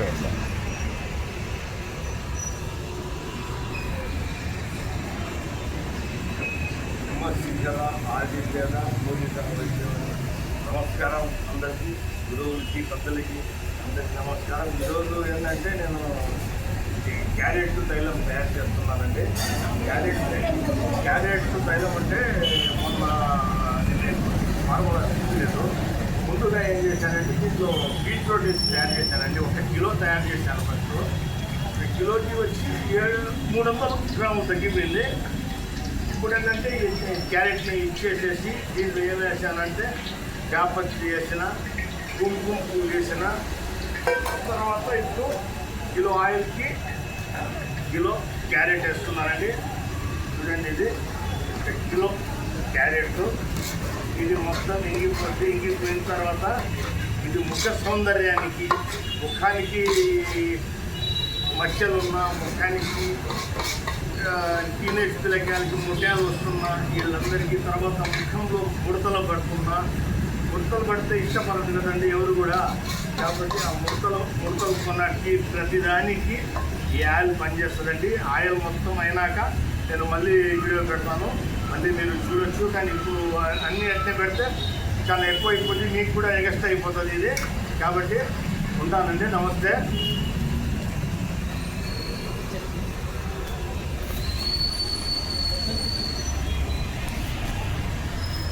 పెడతాం. నమస్కారం అందరికీ, గురువులకి పెద్దలకి అందరికీ నమస్కారం. ఈరోజు ఏంటంటే నేను క్యారెట్ తైలం తయారు చేస్తున్నానండి. క్యారెట్ తైలం అంటే మొన్న ఫార్ములా లేదు. ముందుగా ఏం చేశానంటే దీంట్లో బీట్రూట్ వేసి తయారు చేశానండి. 1 కిలో తయారు చేశాను. ఫస్ట్ 1 కిలోకి వచ్చి 300 గ్రాములు తగ్గిపోయింది. ఇప్పుడు ఏంటంటే క్యారెట్ని ఇచ్చేసేసి దీంట్లో ఏం వేసానంటే జాపత్రి వేసిన, కుంకుమ పువ్వు వేసిన తర్వాత ఇప్పుడు కిలో ఆయిల్కి కిలో క్యారెట్ వేస్తున్నానండి. చూడండి, ఇది 1 కిలో క్యారెట్. ఇది మొత్తం ఇంగిపోయిన తర్వాత ఇది ముఖ సౌందర్యానికి, ముఖానికి మచ్చలున్న, ముఖానికి టీనేజ్ పిల్లకాయలకి ముట్యాలు వస్తున్నా, వీళ్ళందరికీ తర్వాత ముఖంలో ముడతలు పడితే ఇష్టపడదు కదండి ఎవరు కూడా. కాబట్టి ఆ ముడతలు కొనడానికి ప్రతిదానికి ఈ ఆయిల్ పనిచేస్తుందండి. ఆయిల్ మొత్తం అయినాక నేను మళ్ళీ వీడియో పెడతాను, మళ్ళీ మీరు చూడొచ్చు. కానీ ఇప్పుడు అన్నీ అట్నే పెడితే చాలా ఎక్కువ అయిపోతుంది, మీకు కూడా ఎగస్ట్ అయిపోతుంది ఇది. కాబట్టి ఉంటానండి. నమస్తే.